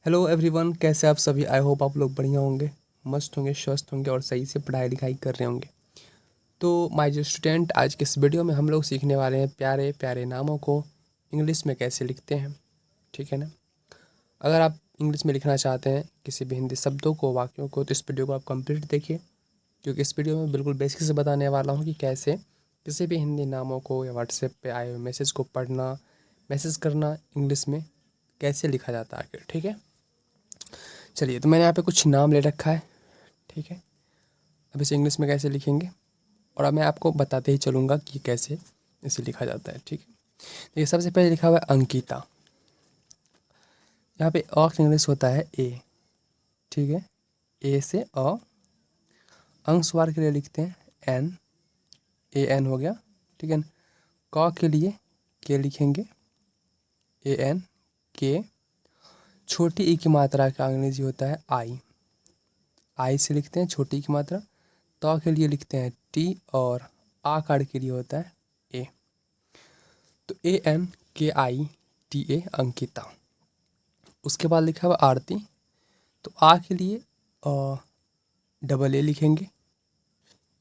Hello everyone, कैसे आप सभी। आई होप आप लोग बढ़िया होंगे, मस्त होंगे, स्वस्थ होंगे और सही से पढ़ाई लिखाई कर रहे होंगे। तो माय जो स्टूडेंट, आज के इस वीडियो में हम लोग सीखने वाले हैं प्यारे प्यारे नामों को इंग्लिश में कैसे लिखते हैं। ठीक है ना। अगर आप इंग्लिश में लिखना चाहते हैं किसी भी हिंदी शब्दों को, वाक्यों को, तो इस वीडियो को आप कंप्लीट देखिए, क्योंकि इस वीडियो में बिल्कुल बेसिक से बताने वाला हूँ कि कैसे किसी भी हिंदी नामों को या व्हाट्सएप पे आए हुए मैसेज को पढ़ना, मैसेज करना इंग्लिश में कैसे लिखा जाता है आखिर। ठीक है, चलिए। तो मैंने यहाँ पे कुछ नाम ले रखा है। ठीक है, अब इसे इंग्लिश में कैसे लिखेंगे और अब मैं आपको बताते ही चलूँगा कि कैसे इसे लिखा जाता है। ठीक है, देखिए, सबसे पहले लिखा हुआ है अंकिता। यहाँ पे अ का इंग्लिश होता है ए। ठीक है, ए से अ। अंशवार के लिए लिखते हैं एन, ए एन हो गया। ठीक है ना। क के लिए के लिखेंगे, ए एन के। छोटी ई की मात्रा का अंग्रेजी होता है आई, आई से लिखते हैं छोटी की मात्रा। त के लिए लिखते हैं टी और आकार के लिए होता है ए। तो ए एन के आई टी ए अंकिता। उसके बाद लिखा हुआ आरती। तो आ के लिए डबल ए लिखेंगे,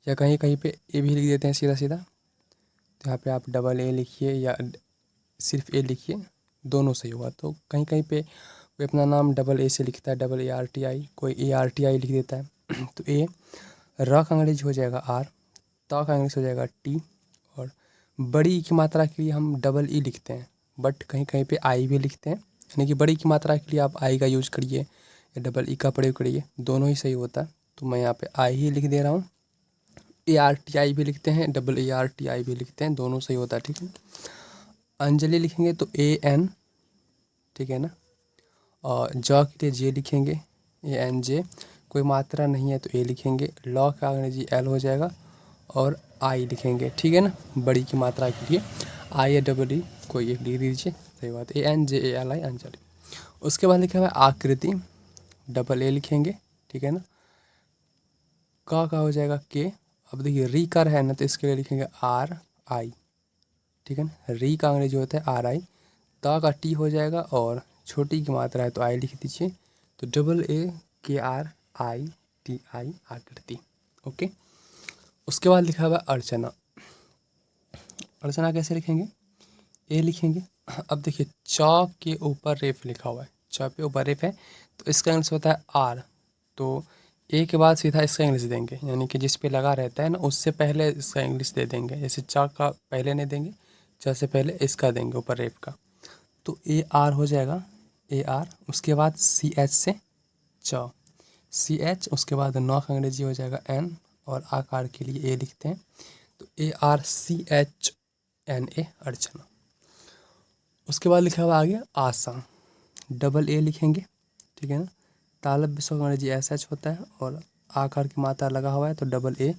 या कहीं कहीं पे ए भी लिख देते हैं सीधा सीधा। तो यहाँ पे आप डबल ए लिखिए या सिर्फ ए लिखिए, दोनों सही होगा। तो कहीं कहीं पे कोई अपना नाम डबल ए से लिखता है, double A R T I, कोई ए आर टी आई लिख देता है। तो ए। र का अंग्रेजी हो जाएगा आर, त का इंग्लिश हो जाएगा टी। और बड़ी ई की मात्रा के लिए हम डबल ई लिखते हैं, बट कहीं कहीं पे आई भी लिखते हैं। यानी कि बड़ी की मात्रा के लिए आप आई का यूज करिए या डबल ई का प्रयोग करिए, दोनों ही सही होता है। तो मैं यहाँ पे आई ही लिख दे रहा हूँ। ए आर टी आई भी लिखते हैं, double A R T I भी लिखते हैं, दोनों सही होता है। ठीक है। अंजलि लिखेंगे तो ए एन। ठीक है ना। और ज के लिए जे लिखेंगे, ए एन जे। कोई मात्रा नहीं है तो ए लिखेंगे। लॉ का अंग्रेजी एल हो जाएगा और आई लिखेंगे। ठीक है ना। बड़ी की मात्रा के लिए आई या डबल ई कोई एक लिख दीजिए, सही बात। A N J A L I Anjali. उसके बाद लिखा हुआ है आकृति, डबल ए लिखेंगे। ठीक है ना। का हो जाएगा के। अब देखिए री का है ना, तो इसके लिए लिखेंगे आर आई। ठीक है ना। री का अंग्रेजी होता है आर आई। ता का टी हो जाएगा और छोटी की मात्रा है तो आई लिख दीजिए। तो डबल ए के आर आई टी आई आकृति। ओके। उसके बाद लिखा हुआ है अर्चना। अर्चना कैसे लिखेंगे, ए लिखेंगे। अब देखिए च के ऊपर रेफ लिखा हुआ है, च पे ऊपर रेफ है, तो इसका इंग्लिश होता है आर। तो ए के बाद सीधा इसका इंग्लिश देंगे, यानी कि जिस पे लगा रहता है ना उससे पहले इसका इंग्लिश दे देंगे। जैसे च का पहले नहीं देंगे, च से पहले इसका देंगे ऊपर रेफ का। तो ए आर हो जाएगा, ए आर। उसके बाद सी एच से च, सी एच। उसके बाद नौ का अंग्रेजी हो जाएगा एन और आकार के लिए ए लिखते हैं। तो A R C H N A Archana. उसके बाद लिखा हुआ आगे आशा, डबल ए लिखेंगे। ठीक है ना। तालब विश्व का अंग्रेजी एस एच होता है और आकार की मात्रा लगा हुआ है तो डबल ए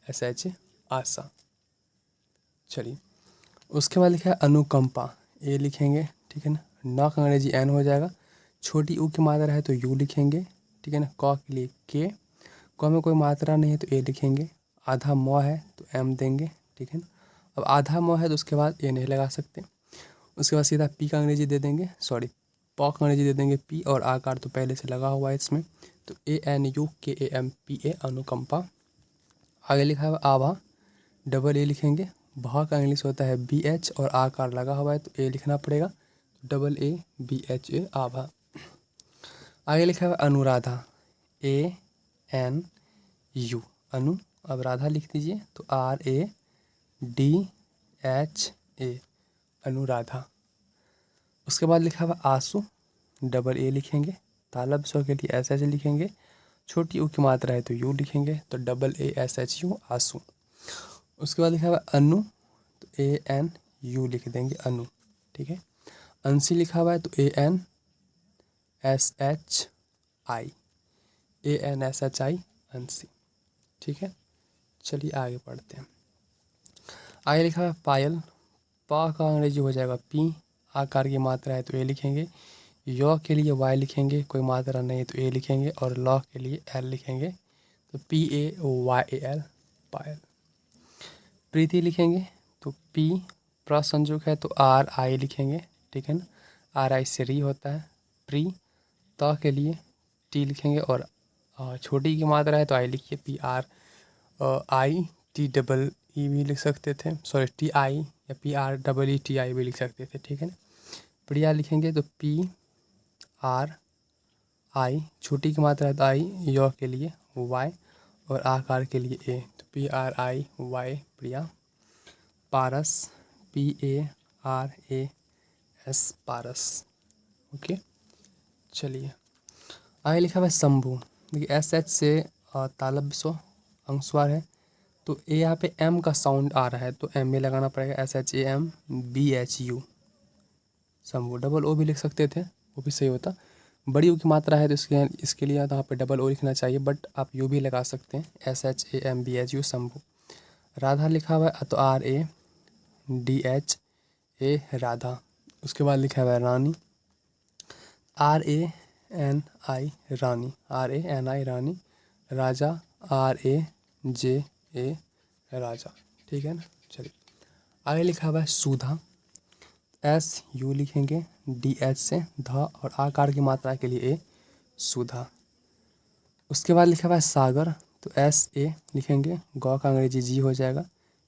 एस एच आशा। चलिए। उसके बाद लिखा है अनुकंपा, ए लिखेंगे। ठीक है ना। न का अंग्रेजी एन हो जाएगा। छोटी ऊ की मात्रा है तो यू लिखेंगे। ठीक है ना। क के लिए के। क में कोई मात्रा नहीं है तो ए लिखेंगे। आधा म है तो एम देंगे। ठीक है ना। अब आधा म है तो उसके बाद ए नहीं लगा सकते। उसके बाद सीधा पी का अंग्रेजी दे देंगे, सॉरी प का अंग्रेजी दे देंगे पी, और आकार तो पहले से लगा हुआ है इसमें। तो ए एन यू के ए एम पी ए अनुकंपा। आगे लिखा हुआ आभा, डबल ए लिखेंगे। भा का इंग्लिश होता है बी एच और आकार लगा हुआ है तो ए लिखना पड़ेगा। Double A B H A Abha. आगे लिखा हुआ Anuradha, A N U Anu. अब राधा लिख दीजिए तो R A D H A Anuradha. उसके बाद लिखा हुआ आंसू, डबल ए लिखेंगे। तालब स्वर के लिए एस एच लिखेंगे। छोटी यू की मात्रा है तो यू लिखेंगे, तो double A S H U आंसू। उसके बाद लिखा हुआ अनु, तो ए एन यू लिख देंगे अनु। ठीक है। अंशी लिखा हुआ है तो A N S H I, A N S H I Anshi. ठीक है। चलिए आगे पढ़ते हैं। आगे लिखा हुआ है पायल, पा का अंग्रेजी हो जाएगा पी। आकार की मात्रा है तो ए लिखेंगे। यौ के लिए वाई लिखेंगे, कोई मात्रा नहीं है तो ए लिखेंगे। और लॉ के लिए एल लिखेंगे, तो P A Y A L Payal. Preeti लिखेंगे तो पी प्रसंजुक है तो आर आई लिखेंगे। ठीक है ना। आर आई से री होता है प्री। त के लिए टी लिखेंगे, और छोटी की मात्रा है तो आई लिखिए, PRITEE भी लिख सकते थे, सॉरी TI, या PREETI भी लिख सकते थे, ठीक है ना। प्रिया लिखेंगे तो PRI, छोटी की मात्रा है तो आई, य के लिए Y, और आकार के लिए A, तो PRIY प्रिया। पारस, PARAS पारस। ओके, चलिए आगे लिखा हुआ है शंभू। देखिए SH से तालव्य स्व अनुस्वार है, तो ए यहाँ पे M का साउंड आ रहा है तो M में लगाना पड़ेगा, SHAMBHU शंभू। डबल ओ भी लिख सकते थे, वो भी सही होता। बड़ी U की मात्रा है तो इसके लिए यहाँ पे डबल ओ लिखना चाहिए, बट आप यू भी लगा सकते हैं, SHAMBHU शंभू। राधा लिखा हुआ है तो RADHA राधा। उसके बाद लिखा हुआ है रानी, RANI रानी, RANI रानी। राजा, RAJA राजा, ठीक है ना। चलिए आगे लिखा हुआ है सुधा, SU लिखेंगे, DH से ध, और आकार की मात्रा के लिए A, सुधा। उसके बाद लिखा हुआ है सागर, तो SA लिखेंगे, गौ का अंग्रेजी जी हो जाएगा,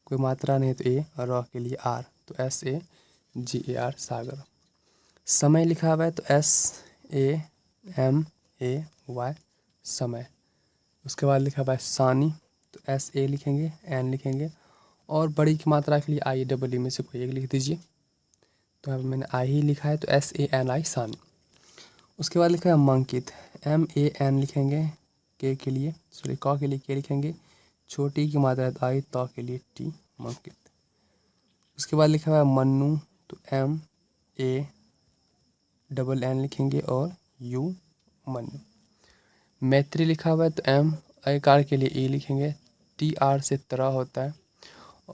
कोई मात्रा नहीं तो A, और र के लिए R, तो SAGAR सागर। समय लिखा हुआ है तो SAMAY समय। उसके बाद लिखा हुआ है सानी, तो SA लिखेंगे, N लिखेंगे, और बड़ी की मात्रा के लिए IEE में से कोई एक लिख दीजिए, तो यहाँ पर मैंने आई ही लिखा है तो SANI सानी। उसके बाद लिखा है मंकित, MAN लिखेंगे, के लिए सॉरी क के लिए के लिखेंगे, छोटी की मात्रा है तो आई, त के लिए T मंकित। उसके बाद लिखा हुआ है मन्नू, तो MANN लिखेंगे, और U मन्नू। मैत्री लिखा हुआ है तो M, आकार के लिए E लिखेंगे, TR से तरह होता है,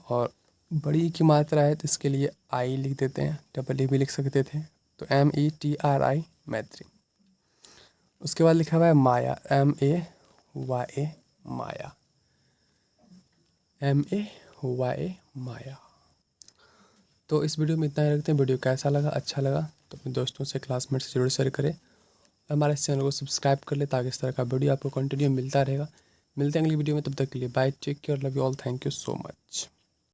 और बड़ी की मात्रा है तो इसके लिए आई लिख देते हैं, डबल ई भी लिख सकते थे, तो METRI मैत्री। उसके बाद लिखा हुआ है माया, MAYA माया, MAYA माया। तो इस वीडियो में इतना ही रखते हैं। वीडियो कैसा लगा, अच्छा लगा तो अपने दोस्तों से, क्लासमेट से जरूर शेयर करें, और हमारे इस चैनल को सब्सक्राइब कर ले, ताकि इस तरह का वीडियो आपको कंटिन्यू मिलता रहेगा। मिलते हैं अगली वीडियो में, तब तक के लिए bye, take care, love you all, thank you so much.